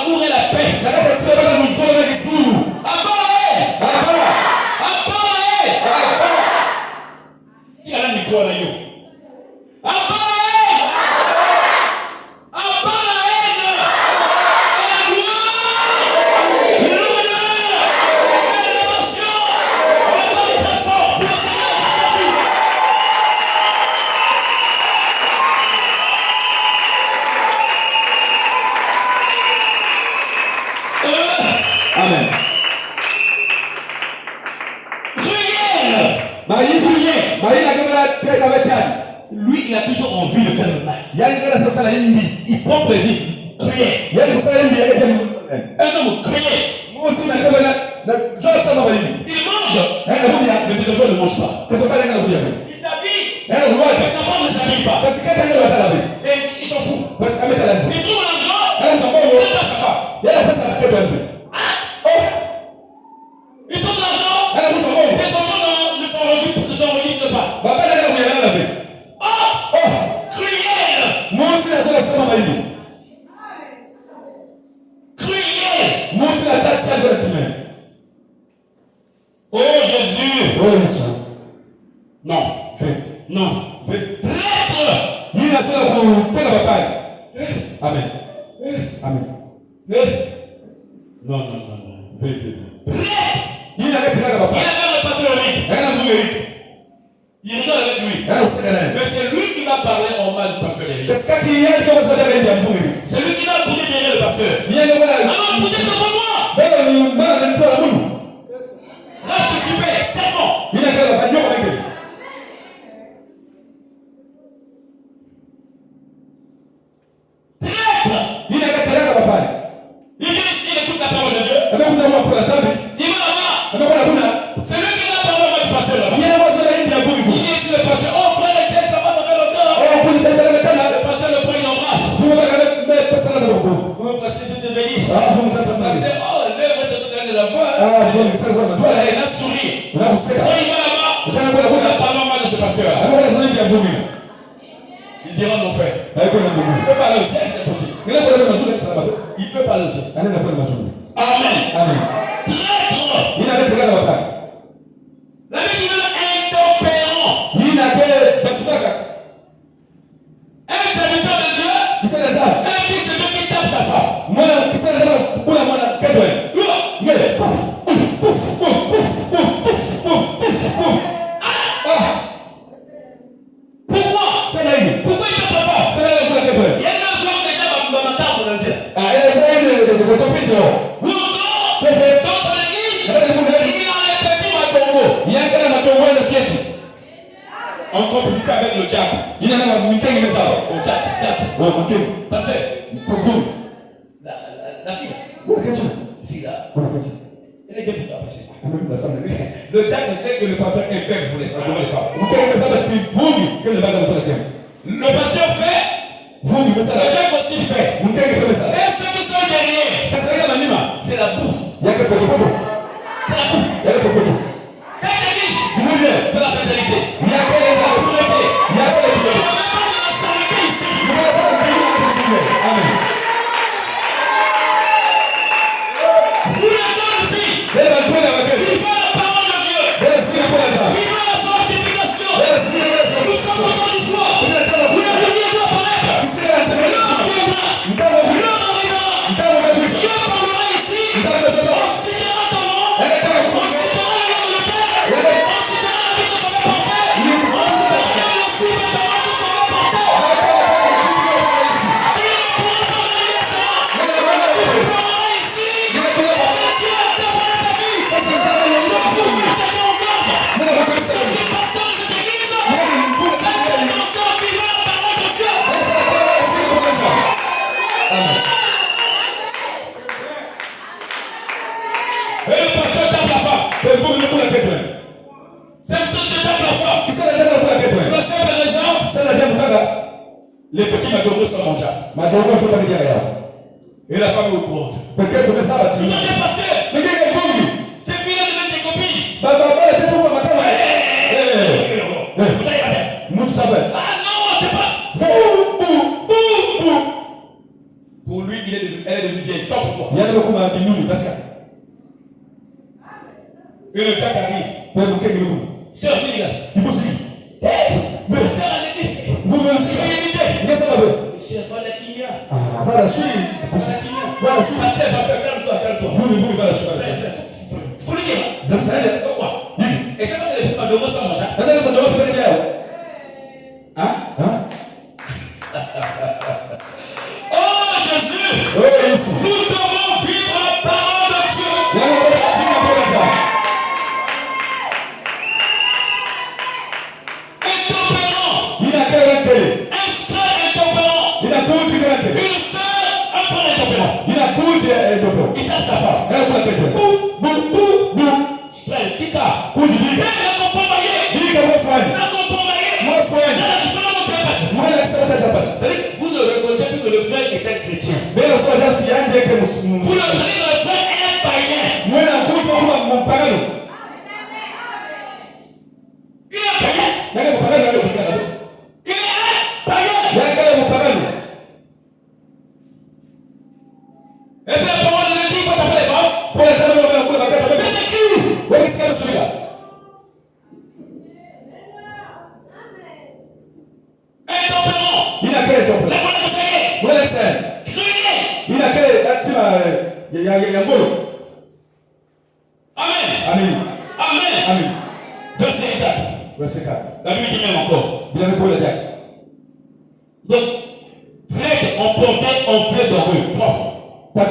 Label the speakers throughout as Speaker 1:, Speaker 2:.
Speaker 1: L'amour et la paix. Lui, il a toujours envie de faire le mal. Il prend plaisir. Crier. Un homme crier. Il mange, mais ses enfants ne mangent pas. Il s'habille, mais sa femme ne s'habille pas. Et ils s'en foutent. Il trouve l'argent, il ne donne pas sa femme. Il trouve l'argent, ses enfants ne s'enregistrent pas. Crier. Oh Jésus. Non. Non. Traître.
Speaker 2: Amen. Amen.
Speaker 1: Non. Traître.
Speaker 2: Il avait
Speaker 1: le patron riche. Il rigole avec lui. Mais c'est lui qui va parler en mal du pasteur Eric. C'est lui qui va bouger derrière le pasteur. Alors, bougez devant moi. Reste occupé, serment. Traître. Il vient ici, il écoute la parole de Dieu. Il va là-bas. C'est lui qui va parler au mal du pasteur là-bas. Il dit ici le pasteur, oh frère, ça va, ça fait longtemps. Le pasteur le prend, il embrasse. Oh, pasteur, Dieu te bénisse. Pasteur, oh, lève de là-bas. Il a souri. Quand il va là-bas, il a parlé au mal de ce pasteur. Il dira non frère. Il peut parler au ciel, c'est possible. Il peut parler au ciel. Amen. Traître. La Bible dit intempérant. Un serviteur de Dieu, un fils de Dieu qui tape sa femme. Pourquoi? Pourquoi il tape la femme? Il y a une raison déjà dans ma table de dire. Dans son église, il y a les petits matongos. En compétition avec le diable. Parce que la fille là, elle est bien pour toi. Le diable sait que le pasteur est faible pour les femmes. Le pasteur fait, le diable aussi fait. Et ceux qui sont derrière, c'est la boue. C'est l'église. C'est la fraternité. Les petits magoros sont mangeables. Et la femme est au courant. C'est fini de mettre des copines. Ah non, c'est pas. Pour lui, elle est devenue vieille. Sans pourquoi. Et le gars arrive. Sœur, dis là. Vous sœur à l'église. Vous me Monsieur Falakinia. Pasteur, calme-toi. Vous le faut le dire. Pourquoi? Et c'est pas que les magoros sont mangeables. Oh Jésus! Nous devons vivre la parole de Dieu. Amen.
Speaker 2: Amen.
Speaker 1: Amen.
Speaker 2: Verset 4.
Speaker 1: Verset 4.
Speaker 2: La Bible dit même encore.
Speaker 1: Bien le le dire.
Speaker 2: Donc, Fred emporté en fait d'orgueil. 3 fois. Donc,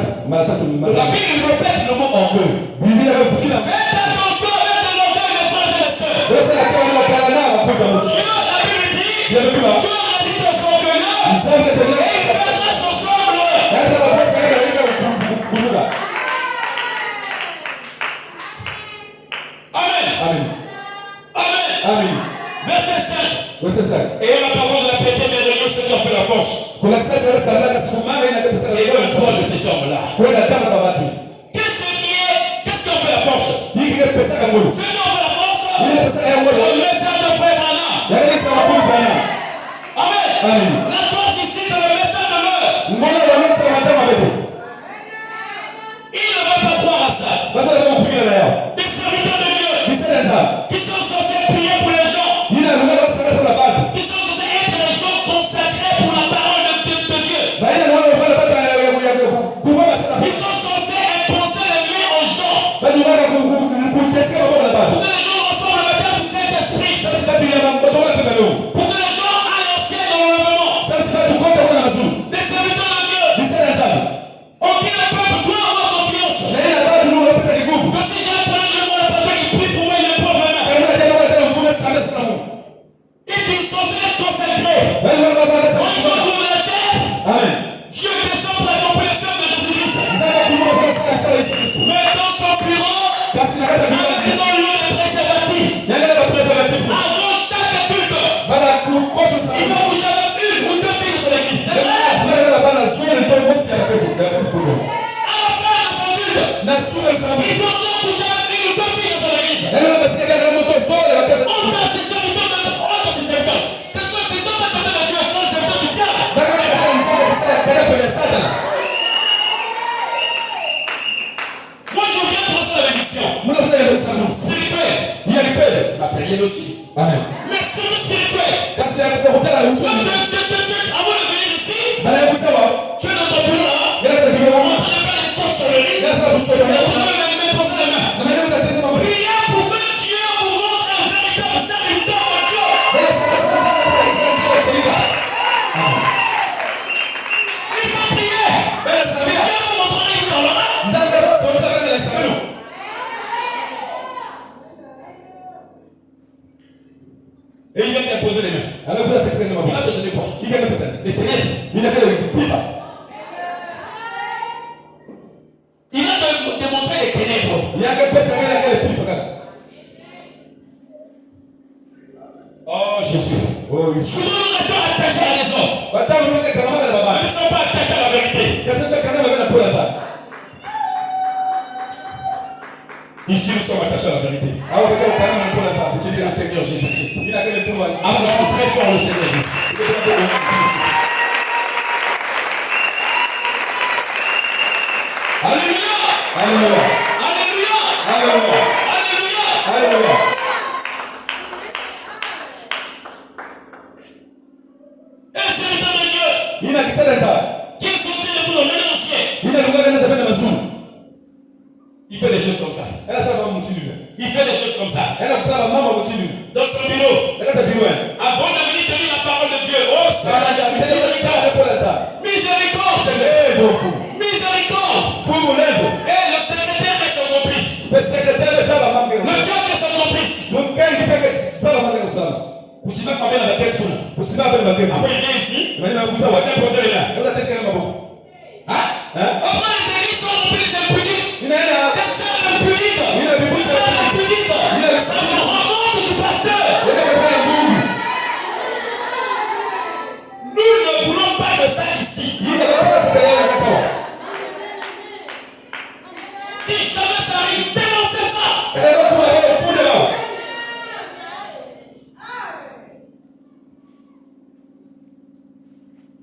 Speaker 2: la Bible répète le mot orgueil. Faites attention avec de l'orgueil, mes frères et mes sœurs. Dieu, la Bible dit, Dieu résiste aux orgueilleux et il perdra son semble. Amen.
Speaker 1: Amen.
Speaker 2: Amen.
Speaker 1: Amen.
Speaker 2: Verset 5.
Speaker 1: Verset 5.
Speaker 2: Et la parole de la piété, mais de ceux qui ont fait la force. Et le foi de ces hommes-là. Qu'est-ce qui ont fait la force? Ceux qui ont fait la force, c'est le message de frère Branham. Amen. La force ici, c'est le message de l'heure. Il ne veut pas croire à ça. Des serviteurs de Dieu qui sont censés prier pour les gens, qui sont censés être des gens consacrés pour la parole de Dieu. Ils sont censés imposer les mains aux gens pour que les gens reçoivent le baptême du Saint-Esprit, pour que les gens aillent au ciel dans l'enlèvement. Des serviteurs de Dieu, aucun peuple doit avoir confiance que si j'ai un problème de moi, le pasteur qui prie pour moi, il est pauvre maintenant. Ils sont censés être consacrés. Au niveau de la chair, Dieu descend pour accomplir les œuvres de Jésus-Christ. Mais dans son bureau, dans le lieu de préservatif, avant chaque culte, il va bouger avec une ou deux filles sur l'église. C'est vrai. À la fin de son culte, il doit bouger avec une ou deux filles sur l'église. On a des serviteurs de autres serviteurs. Ce sont pas serviteurs de Dieu, ce sont les serviteurs du diable. Moi, je viens pour ça la bénédiction. Spirituel. Matériel aussi.
Speaker 1: Amen.
Speaker 2: Mais c'est spirituel. Avant de venir ici, tu es dans ton bureau là. En train de faire des torcheries. En train de mettre les mains. Priez pour que Dieu vous montre un véritable serviteur de Dieu. Il faut prier. Dieu vous montrera, il parlera. Et il vient t'imposer les mains. Il va te donner quoi? Les ténèbres. Il va te démontrer les ténèbres. Oh Jésus. Souvent nous restons attachés à des hommes. Nous ne sommes pas attachés à la vérité. Ici nous sommes attachés à la vérité. Tu dis le Seigneur Jésus-Christ. Applaudissons très fort le Seigneur Jésus. Alléluia.
Speaker 1: Alléluia.
Speaker 2: Alléluia.
Speaker 1: Alléluia.
Speaker 2: Alléluia.
Speaker 1: Alléluia.
Speaker 2: Un serviteur de Dieu qui est censé de vous donner l'ancien. Il fait des choses comme ça. Il fait des choses comme ça. Dans son bureau. Avant de venir donner la parole de Dieu. Oh, Seigneur Jésus, miséricorde. Miséricorde. Et le secrétaire est son complice. Le diable est son complice. Vous savez combien de tête pour nous. Après, il vient ici. Il va poser les mains. Après, les églises sont remplies des impudiques. Des sœurs impudiques. Ça me remonte du pasteur. Nous ne voulons pas de ça ici. Si jamais ça arrive, dénoncez ça.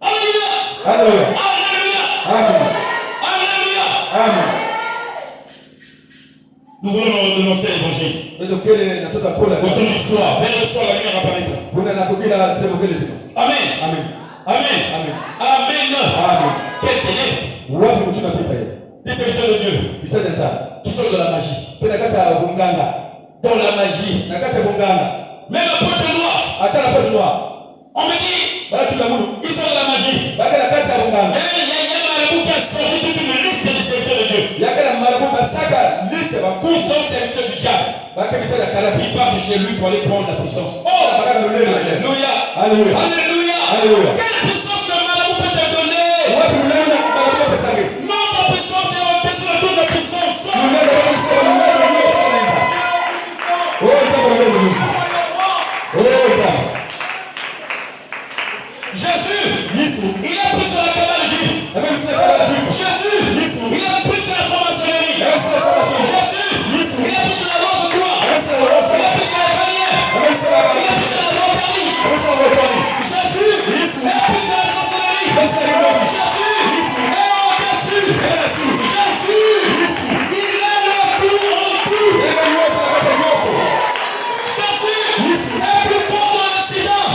Speaker 2: Alléluia.
Speaker 1: Alléluia.
Speaker 2: Alléluia.
Speaker 1: Amen.
Speaker 2: Alléluia.
Speaker 1: Amen.
Speaker 2: Nous voulons dénoncer l'évangile. Autour du soir, vers le soir, la lumière apparaîtra. Amen.
Speaker 1: Amen.
Speaker 2: Amen.
Speaker 1: Amen.
Speaker 2: Amen.
Speaker 1: Amen.
Speaker 2: Quel ténèbre. Des serviteurs de Dieu. qui sont dans la magie.
Speaker 1: Dans la
Speaker 2: magie. Même la pointe noire. On me dit, ils sont dans la magie. Et il y a un marabout qui a sorti toute une liste de serviteurs de Dieu. Ils sont serviteurs du diable. Il part de chez lui pour aller prendre la puissance. Oh, alléluia. Alléluia. Quelle puissance le marabout peut te donner? Notre puissance est au-dessus de toute la puissance. Jésus, il a pris sur la cabane juive. Jésus, il a pris sur la franc-maçonnerie. Jésus, il a pris sur la rose de gloire. Il a pris sur la bannière. Il a pris sur la loterie. Jésus, il a pris sur la sorcellerie. Jésus, il est au-dessus. Jésus, il est le tout en tout. Jésus est plus fort que l'accident.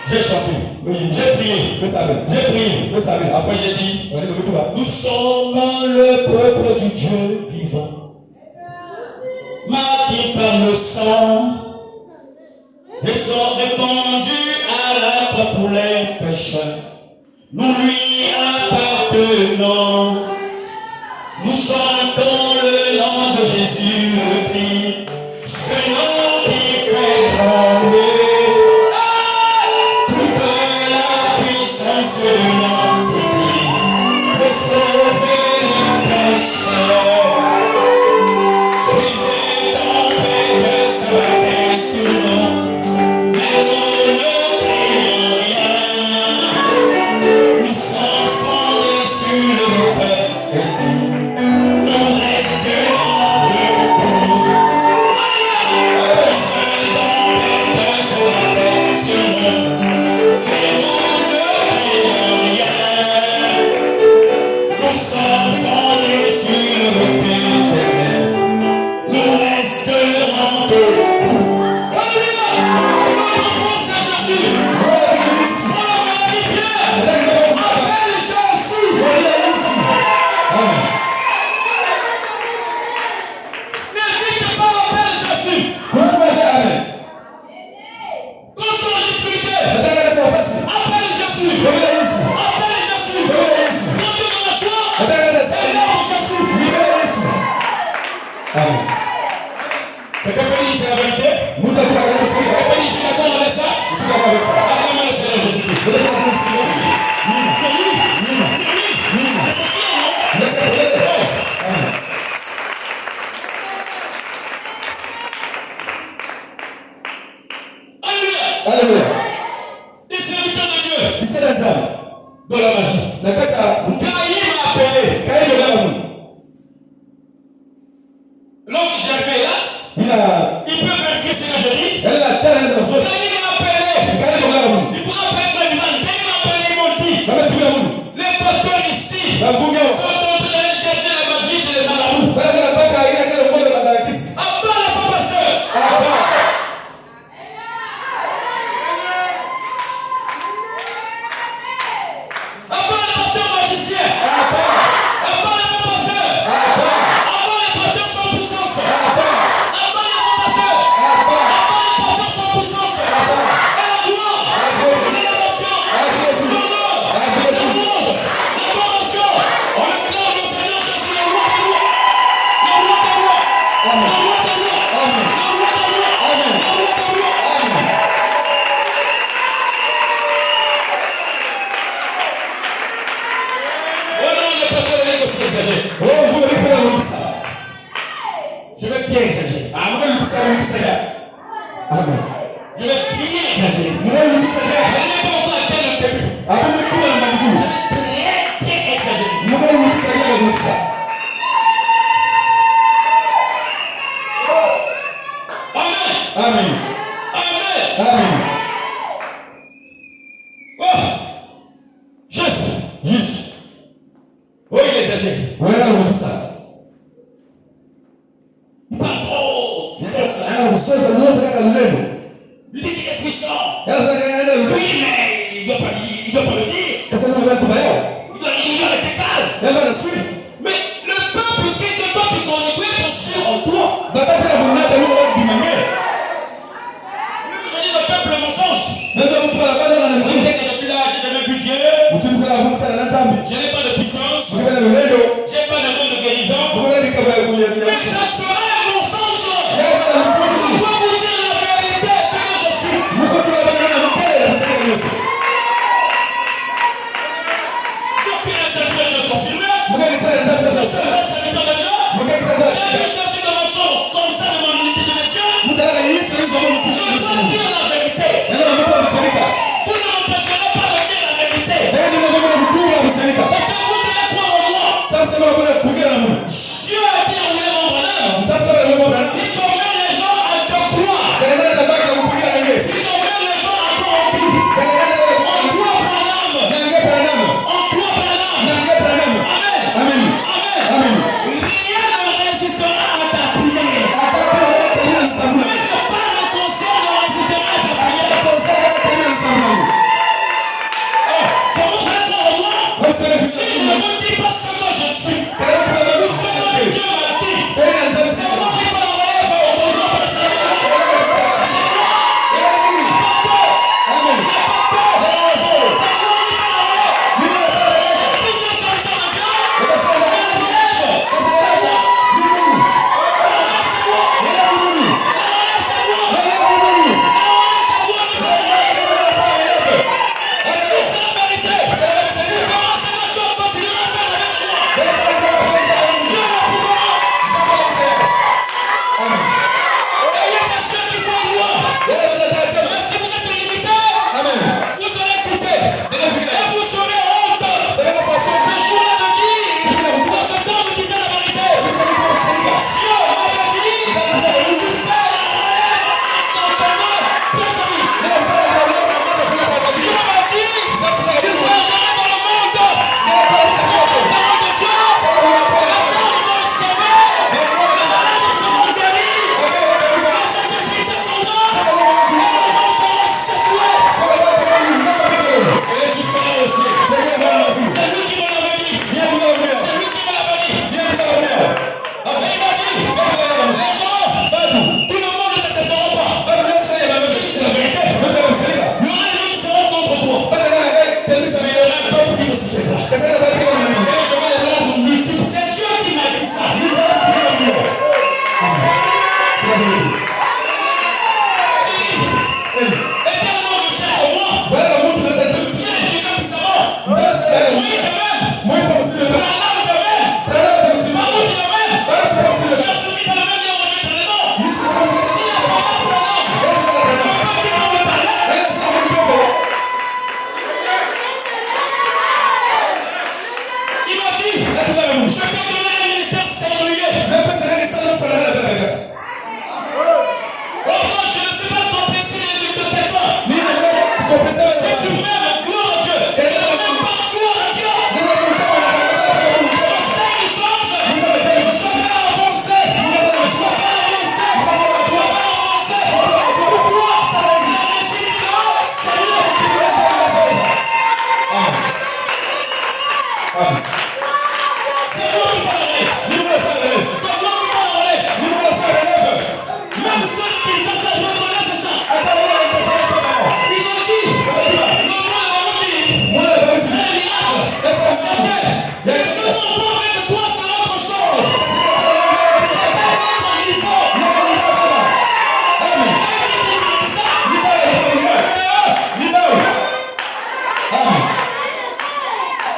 Speaker 2: J'ai chanté, j'ai prié, Après j'ai dit, nous sommes le peuple du Dieu vivant, marqué par le sang, et sont répandus à la croix pour les pécheurs. Nous lui appartenons, nous chantons le nom de Jésus le Christ, ce nom qui fait trembler.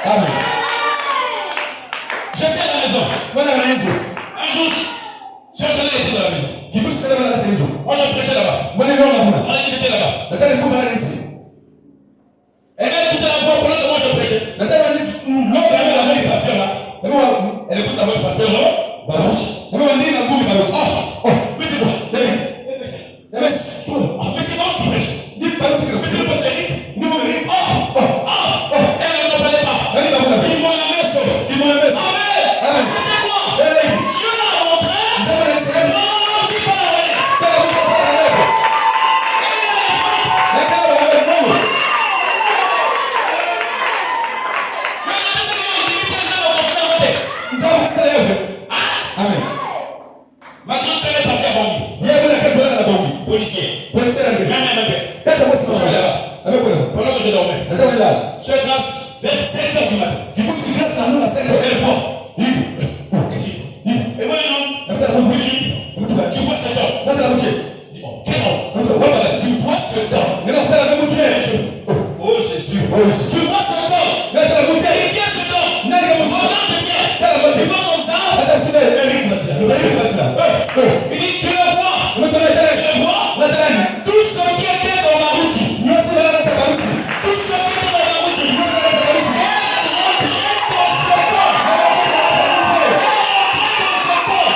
Speaker 1: Amen.
Speaker 2: J'étais à la maison. Un jour, ce jeune était dans la maison. Moi, je prêchais là-bas. On était là-bas. Elle a écouté la voix pendant que moi je prêchais. Elle avait la voix du pasteur là. Elle écoute la voix du pasteur là. Barouche. Mais c'est quoi? Mais c'est pas qui prêche. Mais c'est le pasteur Eric. Elle ne parlait pas. Dis-moi la messe. Amen. C'était quoi? Dieu l'a montré.
Speaker 1: Amen.
Speaker 2: Ma grande sœur est partie à Bangui. Policier. Pendant que je dormais. Sur grâce, vers 7h du matin. Elle voit. Et moi, non. Tu vois cet homme. Quel homme? Tu vois cet homme. Oh Jésus. Tu vois cet homme. Il vient cet homme. Regarde bien. Il va comme ça. Il dit, tu le vois. Tout ce qui était dans ma route. Tout ce qui était dans ma route. Elle rentrait dans ce corps.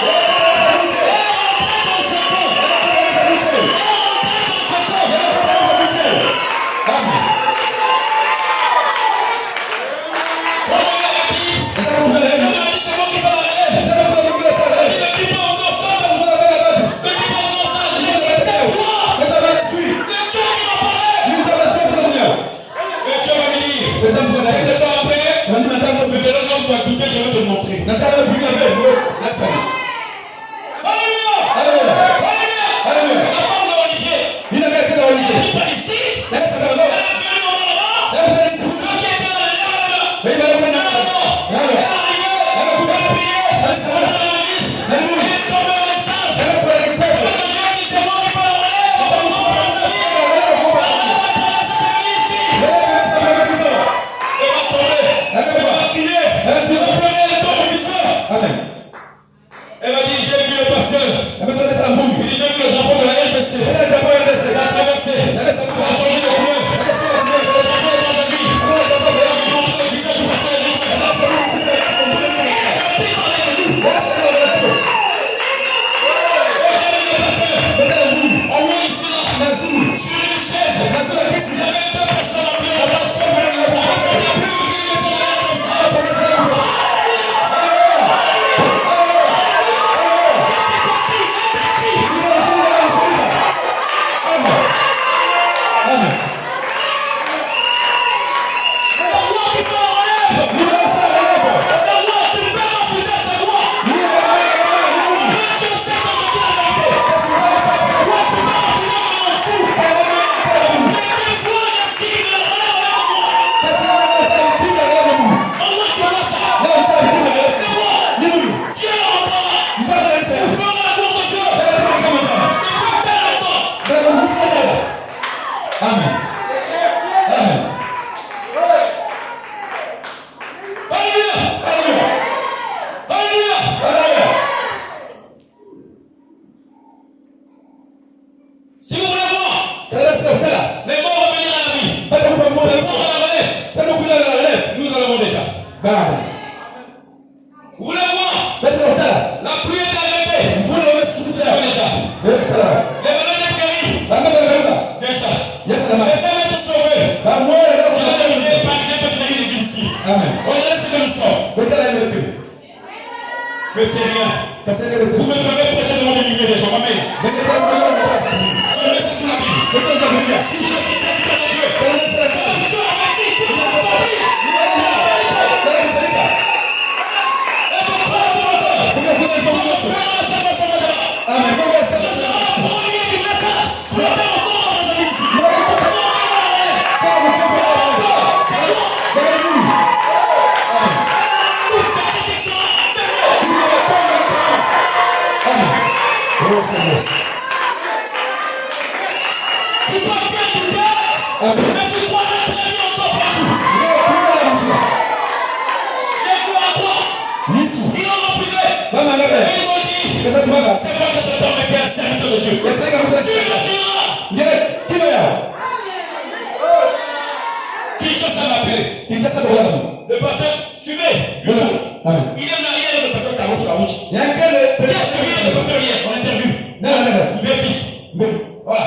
Speaker 2: Je vais te montrer. Alléluia. La femme de Olivier. Elle n'est pas ici. Elle est venue là-bas. Ceux qui étaient dans le elle est arrivée. Elle a prié. Elle est tombée en extase. Quand je dis c'est moi qui parle. Elle m'a dit, j'ai vu le pasteur. Il dit, j'ai vu le drapeau de la RDC. Ça a traversé. Ça a changé de couleur. On est ici là, sur une chaise. Il y avait 2 personnes à faire la pasteur. Si vous voulez voir, les morts revenir à la vie. Nous allons déjà. Vous voulez voir, la pluie est arrêtée. Déjà. Les malades sont guéris. Déjà. Les femmes sont sauvées. Je vais vous épargner de l'église ici. Regardez ce que nous sommes. Mais c'est rien. Vous me ferez prêcher devant des milliers de gens. Amen. Je vais sur la Bible. Si je suis serviteur de Dieu, tu peux bien c'est pas que cet homme était un serviteur de Dieu. Tu le diras. Kinshasa m'a appelé. Le pasteur, suivez. Il est marié avec le pasteur Carlos Farouche. Qui a suivi le pasteur hier en interview. Mes fils. Voilà.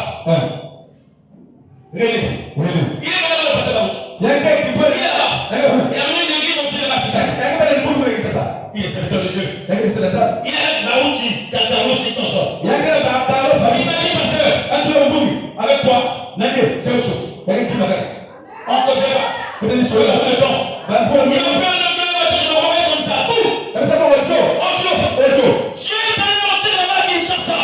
Speaker 2: René. Il est malade le pasteur Farouche. Il est là. Il a mené une église aussi de la Kinshasa. Il est serviteur de Dieu. Il est Farouche qui Carlos il s'en sort. Il m'a dit pasteur, avec toi, c'est autre chose. On ne connaît pas. Il a fait le temps. Il a fait le temps, je me remets comme ça. Dieu est allé monter là-bas à Kinshasa.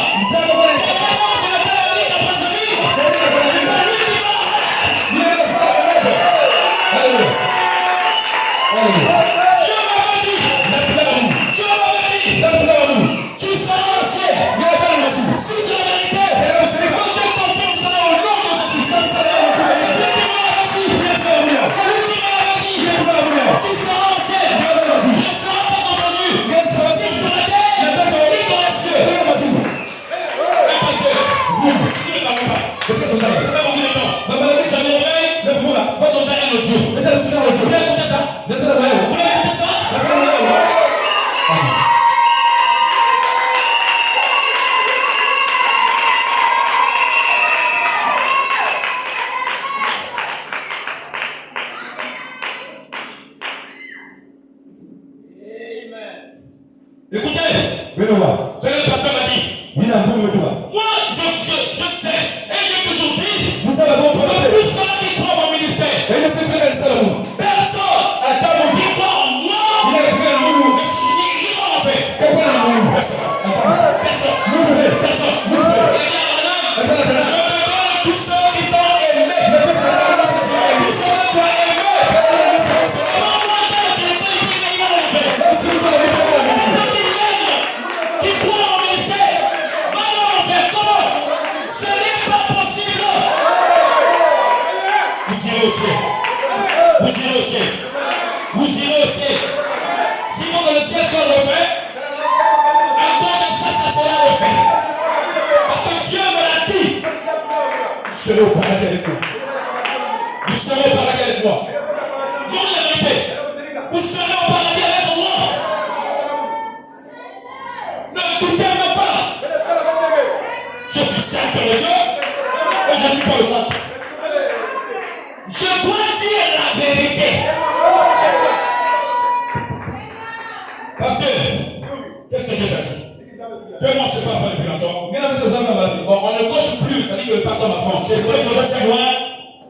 Speaker 2: Écoutez, ce que le pasteur m'a dit. Moi, je sais, et j'ai toujours dit, que tout cela qui croit mon ministère, personne qui croit en moi, il va en faire. Personne. Je me donne tous ceux qui t'ont aimé. Tous ceux qui t'ont aimé. Comment moi j'ai l'autorité, il va en faire. Qui croit en ministère, va en faire. Comment? Ce n'est pas possible. Vous irez au ciel. Sinon dans le ciel sera refait. À toi de ça sera refait. Parce que Dieu me l'a dit. Vous serez au paradis avec moi. Non, la vérité. Vous serez au paradis avec moi. Ne doutez même pas. Je suis serviteur de Dieu et je ne dis pas le mal. Je dois dire la vérité. Parce que, qu'est-ce que je t'ai dit? Fais-moi ce pas depuis longtemps. Bon, on ne coche plus, ça dit que le patron m'apprend. J'ai pris sur le loin,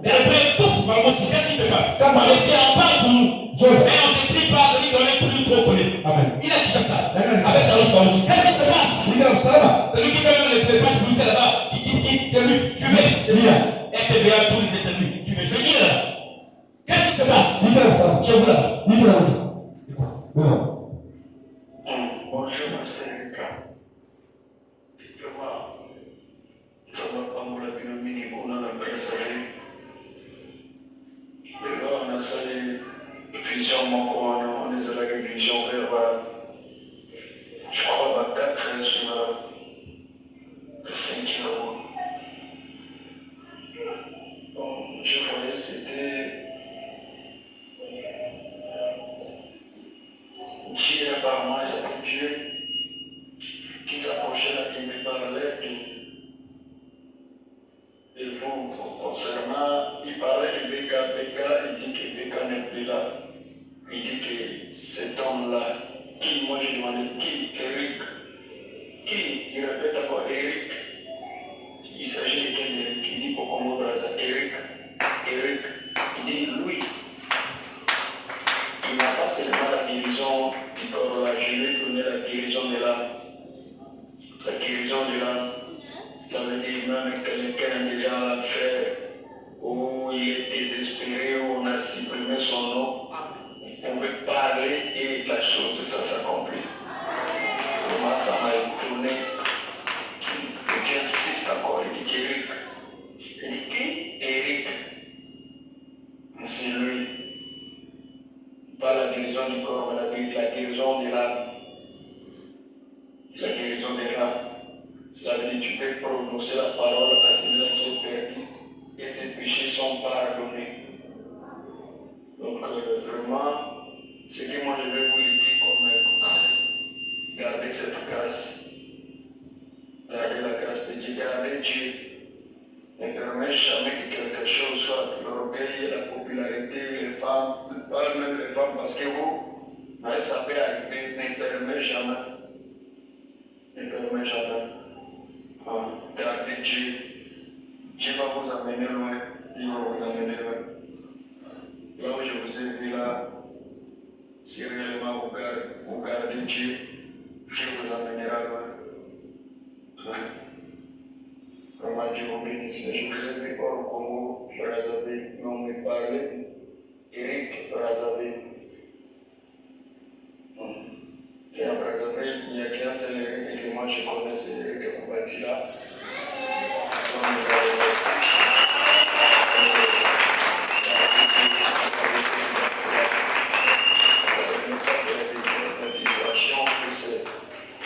Speaker 2: et après, pouf, qu'est-ce qui se passe? Quand on en parle pour nous, et on s'écrit pas, ça dit qu'on n'est plus trop connu. Il a déjà ça, avec Carlos Farouche. Qu'est-ce qui se passe? C'est lui qui fait même les pages publicitaires là-bas, c'est lui, tu veux, RTVA, tous les interviews, tu veux, c'est lui là. Qu'est-ce qui se passe? Je vous là.
Speaker 3: Bonjour, ma sœur. Ça va pas me la binomie, on a l'impression. Et là, on a salé vision, on est allé avec vision verbale. Je crois à 4 sur le 5 euros. Bon, je voyais, c'était Dieu apparemment, c'est Dieu qui s'approchait là, qui me parlait de vous concernant, il parlait de Béka, il dit que Béka n'est plus là. Il dit que cet homme-là, qui, moi j'ai demandé qui, Eric, qui, il répète encore Eric, il s'agit de quel Eric, il dit pour Congo Brazza, Eric, il dit lui, il n'a pas seulement la guérison du corps là, je lui ai donné la guérison de l'âme. La guérison de l'âme, ça veut dire même quelqu'un déjà l'a fait, où il est désespéré, où on a supprimé son nom. Vous pouvez parler et la chose, ça s'accomplit. Moi, ça m'a étonné. Et tu insistes encore, il dit Eric. Il dit qui? Eric. C'est lui. Pas la guérison du corps, mais la guérison de l'âme. La guérison de Ça veut dire que tu peux prononcer la parole à celui qui est perdu et ses péchés sont pardonnés. Donc vraiment, ce que moi je vais vous le dire comme un conseil, gardez cette grâce. Gardez la grâce de Dieu, gardez Dieu. Ne permettez jamais que quelque chose soit l'orgueil, la popularité, les femmes, pas même les femmes, parce que vous, ça peut arriver, ne permettez jamais. Ne permettez jamais. Gardez Dieu. Dieu va vous amener loin. Il va vous amener loin. Là où je vous ai vu là, si réellement vous gardez Dieu, Dieu vous amènera loin. Vraiment Dieu vous bénisse. Je vous ai vu au Congo, Brazzaville, mais on me parlait, Eric Brazzaville. Et à Brazzaville, il n'y a qu'un seul Eric que moi je connais, c'est Eric Batila.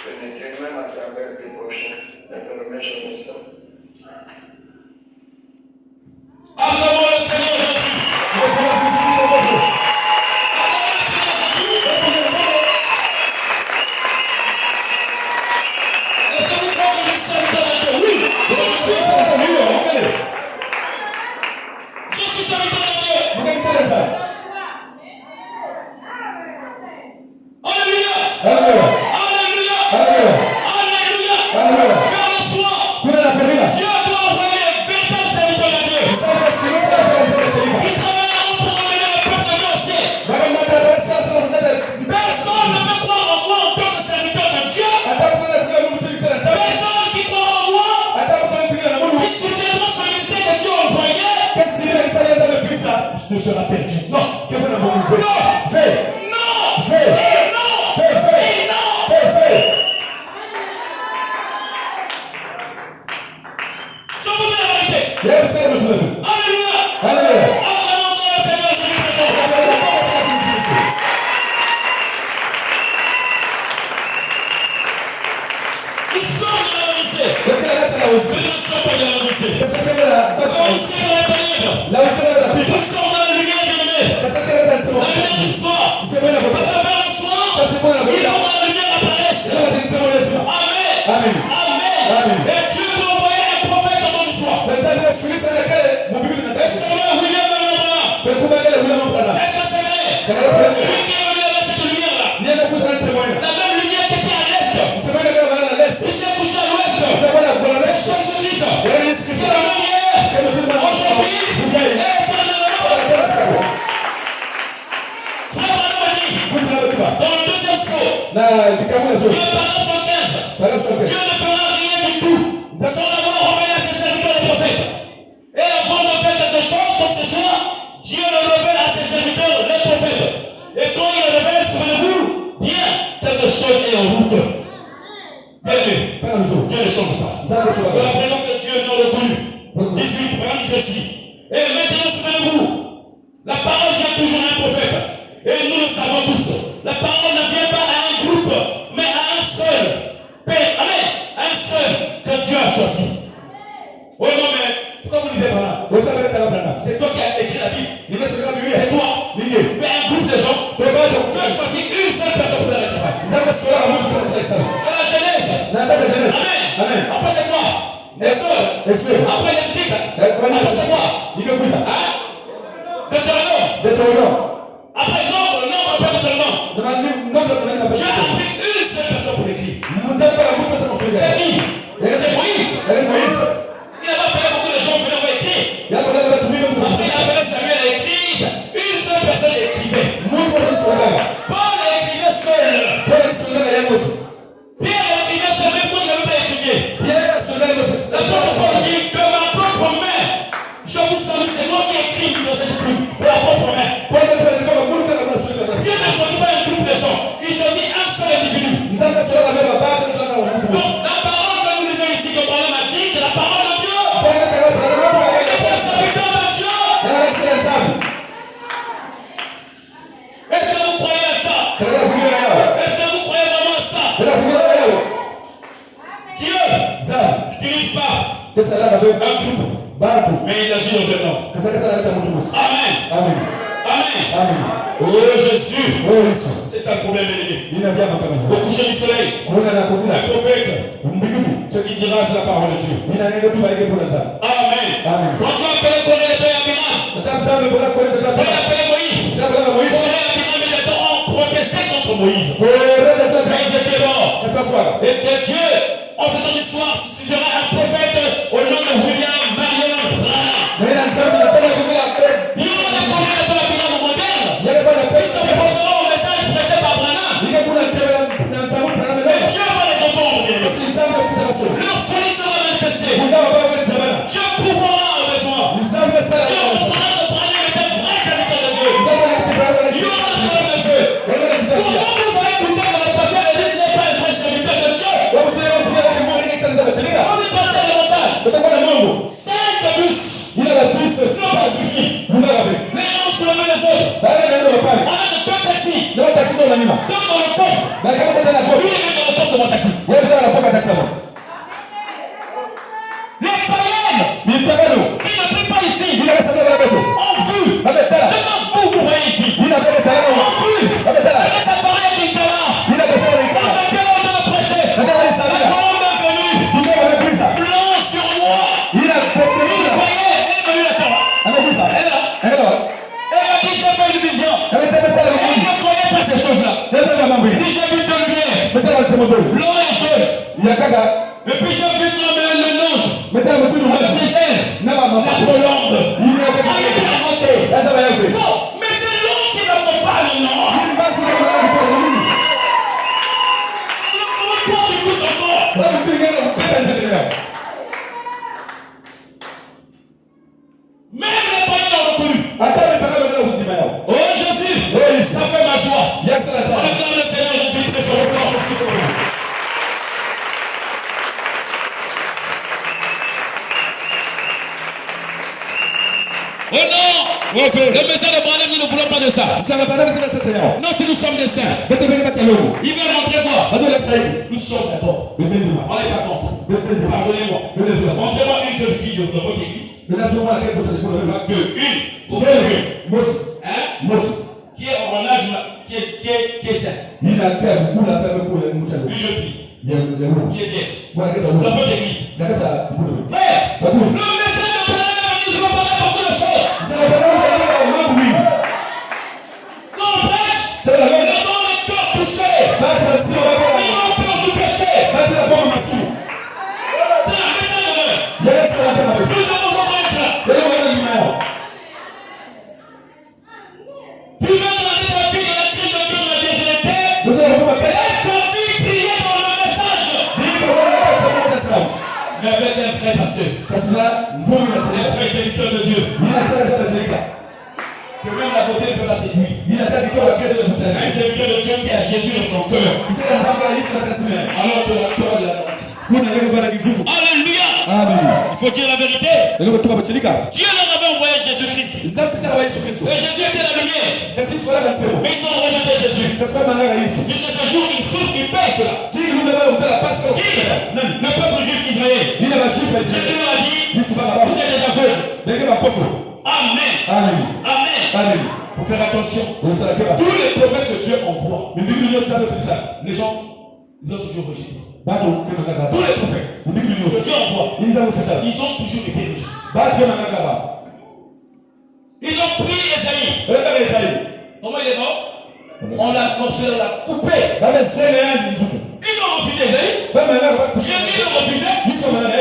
Speaker 3: Pénétrer même à travers tes prochains. Ne permets jamais ça.
Speaker 2: Acclamons le Seigneur Jésus. Est-ce que vous croyez que c'est un serviteur de Dieu? Oui. Je suis serviteur de Dieu. Je suis serviteur de Dieu. Alléluia.
Speaker 1: Alléluia.
Speaker 2: Alléluia.
Speaker 1: Alléluia.
Speaker 2: Alléluia.
Speaker 1: Alléluia.
Speaker 2: Car le soir,
Speaker 1: Kuna na pemina.
Speaker 2: Dieu doit envoyer un véritable serviteur de Dieu.
Speaker 1: Sasa sikisa sasa
Speaker 2: Qui travaillera pour amener le peuple de Dieu au ciel.
Speaker 1: Baba mnataka sasa mnataka.
Speaker 2: Personne ne peut croire en moi en tant que serviteur de Dieu.
Speaker 1: Atakuna kula mtu sana.
Speaker 2: Personne qui croit en moi,
Speaker 1: Atakuna kula na Mungu.
Speaker 2: qui soutiendra ce ministère que Dieu a envoyé,
Speaker 1: Qu'est-ce qu'il a fait dans le fils?
Speaker 2: ne sera perdu. Non.
Speaker 1: Que kuna Mungu.
Speaker 2: Non.
Speaker 1: Fais.
Speaker 2: Non.
Speaker 1: Fais.
Speaker 2: Et non.
Speaker 1: Fais. Fais.
Speaker 2: Et non.
Speaker 1: Fais. Fais.
Speaker 2: Je vous dis la vérité.
Speaker 1: Leo tena mtu.
Speaker 2: Alléluia.
Speaker 1: Alléluia.
Speaker 2: Acclamons le Seigneur Jésus-Christ. Nous sommes dans la lycée.
Speaker 1: Est-ce que la grâce là aussi?
Speaker 2: Nous ne sommes pas dans la lycée.
Speaker 1: Est-ce que la
Speaker 2: Quand nous sommes dans la ténèbres,
Speaker 1: là où c'est la Bible?
Speaker 2: nous sommes dans la lumière bien-aimée.
Speaker 1: Est-ce que la grâce
Speaker 2: La lumière du soir.
Speaker 1: c'est bon la
Speaker 2: Parce que vers le soir, ils vont dans la lumière apparaissent. Amen.
Speaker 1: Amen.
Speaker 2: Amen. Et Dieu doit envoyer un prophète dans ton soir. Et c'est là William Branham. Est-ce que c'est vrai? Lui qui est venu avec cette lumière-là. La même lumière qui était à l'est. Il s'est couché à l'ouest. C'est Jésus-Christ. C'est la même hier. Aujourd'hui. Et éternellement. Frère Branham dit, dans le deuxième saut, Dieu parle son 15. Dieu ne fera rien du tout sans avoir révélé à ses serviteurs les prophètes. Et avant de faire quelque chose comme ce soir, Dieu le révèle à ses serviteurs les prophètes. Et quand il le révèle, souvenez-vous, bien, quelque chose est en route. Bien-aimé, Dieu ne change pas. De la présence de Dieu non reconnue. 18, vraiment ceci. Et maintenant, souvenez-vous, la parole vient toujours à un prophète. Et nous le savons tous. La parole ne vient pas à un groupe, mais à un seul. Amen. Un seul que Dieu a choisi. Oh non, mais pourquoi vous lisez pas là? C'est toi qui as écrit la Bible. C'est toi. Mais un groupe de gens. Tu as choisi une seule personne pour aller travailler. À la Genèse. Amen. Après c'est quoi? Les sœurs. Après les petites. Après c'est quoi? Hein? Deutéronome. Après nombre, après Deutéronome. J'ai appris une seule personne pour l'écrire. C'est qui? C'est Moïse. Il n'a pas appelé beaucoup de gens pour écrire. Après il a appelé Samuel à écrire. Une seule personne écrivait. Paul écrivait seul. Pierre écrivait seul, mais Paul n'avait pas écrit. L'apôtre Paul dit, de ma propre main, je vous salue, c'est moi qui écris dans cette plume. De la propre main. Dieu ne choisit pas un groupe de gens, il choisit un seul individu. Donc la parole que nous lisons ici, que Branham a dit, c'est Mais il agit dans un homme. Amen.
Speaker 1: Amen.
Speaker 2: Amen.
Speaker 1: Amen.
Speaker 2: Oh Jésus. C'est ça le problème, bien-aimé. Au coucher du soleil, un prophète, ce qui dira, c'est la parole de Dieu. Amen.
Speaker 1: Amen.
Speaker 2: Quand tu appelles Abraham, quand tu appelles Moïse, Abraham et Nathan ont protesté contre Moïse. Mais ils étaient morts. Et que Dieu, en ce temps d'histoire, suscitera un prophète au nom de William Marion Brun. Il y aura des prophètes de la Bible moderne. Ils se reposeront au message prêché par Branham. Et Dieu va les entendre, bien aimé. Leur folie sera manifestée. Dieu pourvoira aux besoins. Dieu montrera que Branham est un vrai serviteur de Dieu. Il y aura un problème de Dieu. Pourquoi vous avez écouté que le pasteur Élie n'est pas un vrai serviteur de Dieu? On est passé à l'avantage. 5 bus. Ce n'est pas suffit. Mais on se met les autres. Avec deux taxis. Deux dans le coffre. Lui, il met dans le coffre de mon taxi. Les païens qui ne prient pas ici ont vu. C'est pas vous que vous voyez ici. Ont vu. Avec appareil d'Itala. Quand quelqu'un de prêcher, la colombe est venue. Blanc sur noir. Il est venu la soeur. Elle est là. Elle a dit, je n'ai pas une vision. Elle ne connaît pas ces choses-là. Elle dit, j'ai vu de lumière. Blanc et jaune. Et puis j'ai vu le ange. C'est elle. La colombe. Non, mais c'est l'ange qui m'accompagne, non? Pourquoi tu écoutes encore? Même les païens l'ont reconnu. Oh Jésus, ça fait ma joie. On acclame le Seigneur Jésus Christ sur le corps. Oh non! Le message de Branham, nous ne voulons pas de ça. Non, si nous sommes des saints, il veut montrer quoi? Nous sommes d'accord. On n'est pas contre. Pardonnez-moi. Montrez-moi une seule fille de votre église. Une. Vous faites une. Qui est en âge, qui est saint. Une jeune fille. Qui est vierge. Dans votre église. Frère, le message de Branham, nous ne voulons pas faire beaucoup de choses. Quand on prêche, les gens ont le cœur touché. Ils ont peur du péché. C'est la message de Dieu. Nous devons comprendre ça. Tu veux dans la thérapie, dans la crise de Dieu, dans la virginité. Est-ce qu'on vit prier dans le message? Mais avec un frère pasteur. C'est un frère serviteur de Dieu. Que même la beauté ne peut pas séduire. Un serviteur de Dieu qui a Jésus dans son cœur. Alors tu auras de la garantie. Alléluia. Il faut dire la vérité. Dieu leur avait envoyé Jésus-Christ. Et Jésus était la lumière. Mais ils ont rejeté Jésus. Jusqu'à ce jour, ils souffrent, ils paient cela. Qui? Le peuple juif Israël. Jésus leur a dit, vous êtes des aveugles. Amen. Amen. Faut faire attention. Tous les prophètes que Dieu envoie, les gens, ils ont toujours rejeté. Tous les prophètes que Dieu envoie, ils ont toujours été rejetés. Ils ont pris Esaïe. Comment il est mort? On l'a coupé. Ils ont refusé Esaïe. Jésus l'a refusé.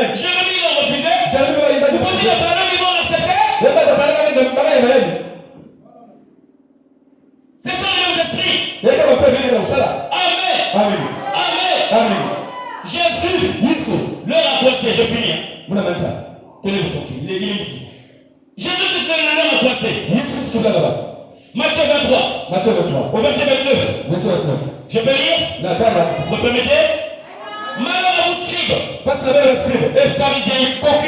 Speaker 2: Jérémie l'a refusé. Vous pensez que Branham ils vont l'accepter? C'est ça les esprits. Amen. Jésus leur a coincé. Je finis. Tenez-vous tranquille. Il est dit. Jésus leur a coincé. Matthieu 23. Au verset 29. Je peux lire? Vous permettez? Malheur à vous, scribes et pharisiens hypocrites.